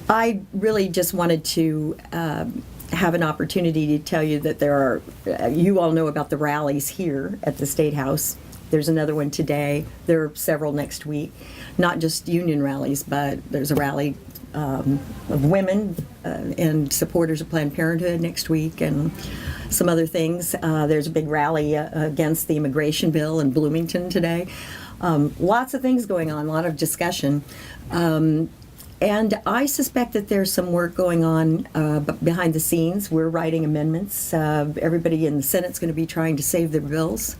I really just wanted to have an opportunity to tell you that there are, you all know about the rallies here at the State House. There's another one today. There are several next week. Not just union rallies, but there's a rally of women and supporters of Planned Parenthood next week, and some other things. There's a big rally against the immigration bill in Bloomington today. Lots of things going on, a lot of discussion. And I suspect that there's some work going on behind the scenes. We're writing amendments. Everybody in the Senate's going to be trying to save their bills.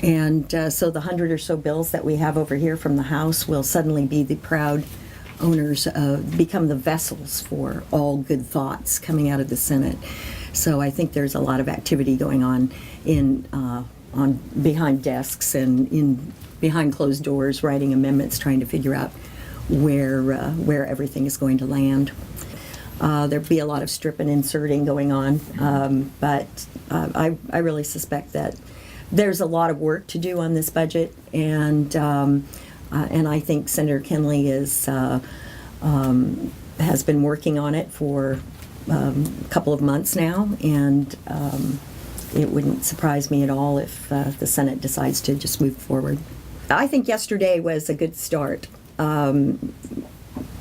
And so the 100 or so bills that we have over here from the House will suddenly be the proud owners, become the vessels for all good thoughts coming out of the Senate. So I think there's a lot of activity going on behind desks and behind closed doors, writing amendments, trying to figure out where everything is going to land. There'll be a lot of strip and inserting going on, but I really suspect that there's a lot of work to do on this budget, and I think Senator Kinley has been working on it for a couple of months now, and it wouldn't surprise me at all if the Senate decides to just move forward. I think yesterday was a good start.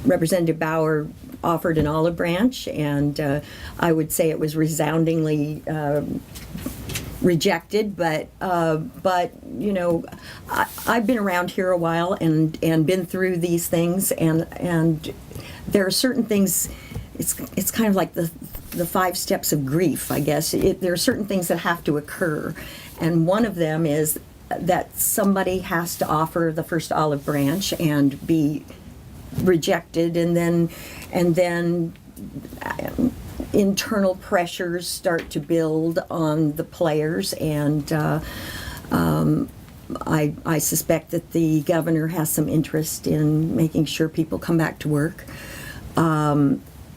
Representative Bauer offered an olive branch, and I would say it was resoundingly rejected, but you know, I've been around here a while and been through these things, and there are certain things. It's kind of like the 5 steps of grief, I guess. There are certain things that have to occur, and one of them is that somebody has to offer the first olive branch and be rejected, and then internal pressures start to build on the players, and I suspect that the governor has some interest in making sure people come back to work.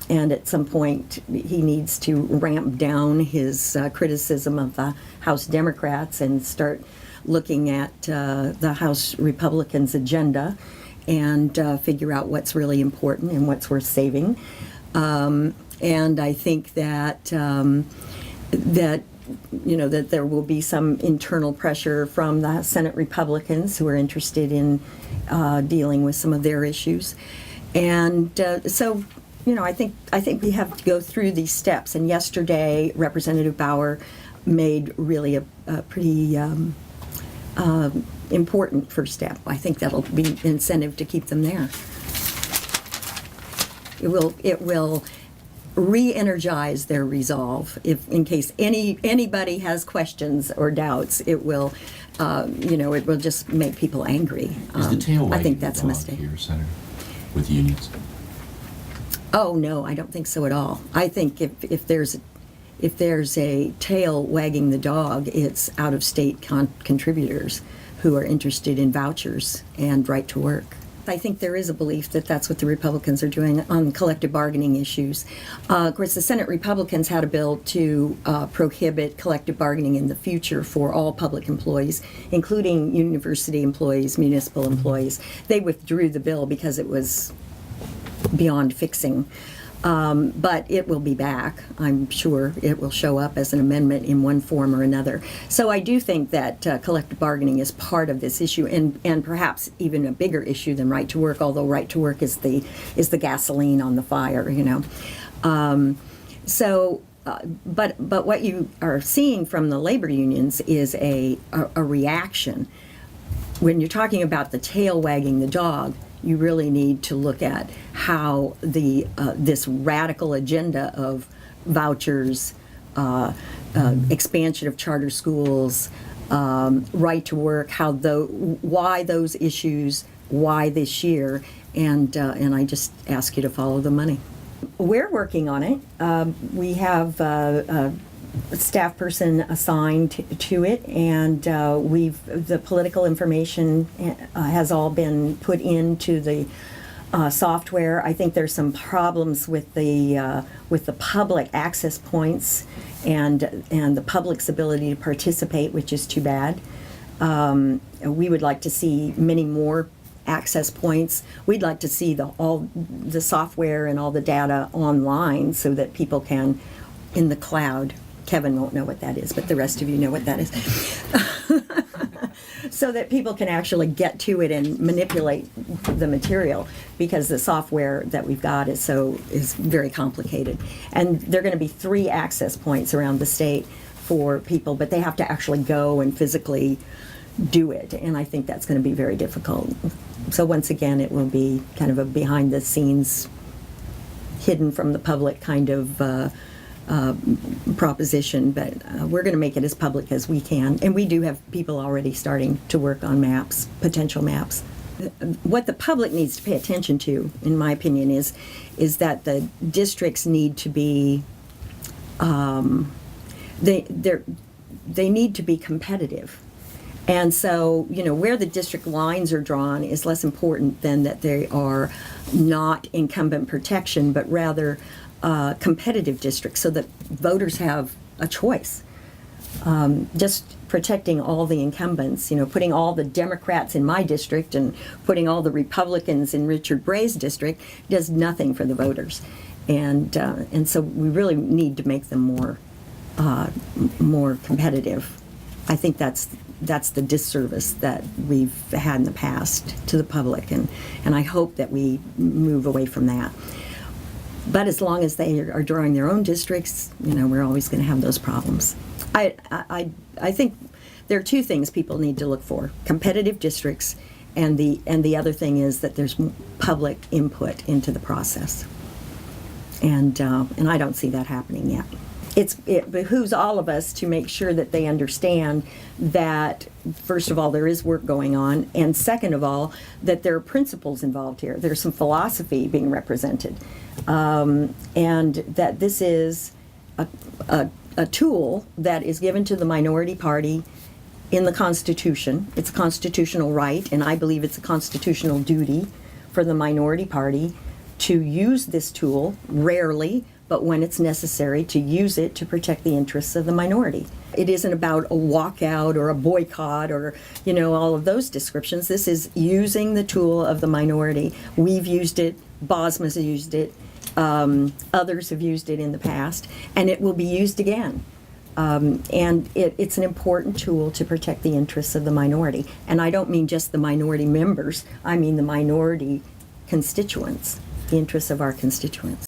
And at some point, he needs to ramp down his criticism of the House Democrats and start looking at the House Republicans' agenda and figure out what's really important and what's worth saving. And I think that that there will be some internal pressure from the Senate Republicans who are interested in dealing with some of their issues, and so. I think we have to go through these steps. And yesterday, Representative Bauer made really a pretty important first step. I think that'll be incentive to keep them there. It will re-energize their resolve. If in case anybody has questions or doubts, it will it will just make people angry. Is the tail I think that's a mistake here, Senator, with unions? Oh no, I don't think so at all. I think if there's a tail wagging the dog, it's out-of-state contributors who are interested in vouchers and right to work. I think there is a belief that that's what the Republicans are doing on collective bargaining issues. Of course, the Senate Republicans had a bill to prohibit collective bargaining in the future for all public employees, including university employees, municipal employees. They withdrew the bill because it was beyond fixing. But it will be back. I'm sure it will show up as an amendment in one form or another. So I do think that collective bargaining is part of this issue, and perhaps even a bigger issue than right to work. Although right to work is the gasoline on the fire, But what you are seeing from the labor unions is a reaction. When you're talking about the tail wagging the dog, you really need to look at how this radical agenda of vouchers, expansion of charter schools, right to work, why those issues, why this year, and I just ask you to follow the money. We're working on it. We have a staff person assigned to it, and the political information has all been put into the software. I think there's some problems with the public access points and the public's ability to participate, which is too bad. We would like to see many more access points. We'd like to see all the software and all the data online so that people can, in the cloud. Kevin won't know what that is, but the rest of you know what that is. So that people can actually get to it and manipulate the material, because the software that we've got is very complicated. And there are going to be 3 access points around the state for people, but they have to actually go and physically do it, and I think that's going to be very difficult. So once again, it will be kind of a behind the scenes, hidden from the public kind of proposition, but we're going to make it as public as we can, and we do have people already starting to work on maps, potential maps. What the public needs to pay attention to, in my opinion, is that the districts need to be they need to be competitive. And so, where the district lines are drawn is less important than that they are not incumbent protection, but rather competitive districts, so that voters have a choice. Just protecting all the incumbents, putting all the Democrats in my district and putting all the Republicans in Richard Bray's district does nothing for the voters. And so we really need to make them more competitive. I think that's the disservice that we've had in the past to the public, and I hope that we move away from that. But as long as they are drawing their own districts, we're always going to have those problems. I think there are 2 things people need to look for: competitive districts, and the other thing is that there's public input into the process. And I don't see that happening yet. It behooves all of us to make sure that they understand that, first of all, there is work going on, and second of all, that there are principles involved here. There's some philosophy being represented, and that this is a tool that is given to the minority party in the Constitution. It's a constitutional right, and I believe it's a constitutional duty for the minority party to use this tool, rarely, but when it's necessary, to use it to protect the interests of the minority. It isn't about a walkout or a boycott or, all of those descriptions. This is using the tool of the minority. We've used it, Bosma's used it, others have used it in the past, and it will be used again. And it's an important tool to protect the interests of the minority. And I don't mean just the minority members, I mean the minority constituents, the interests of our constituents.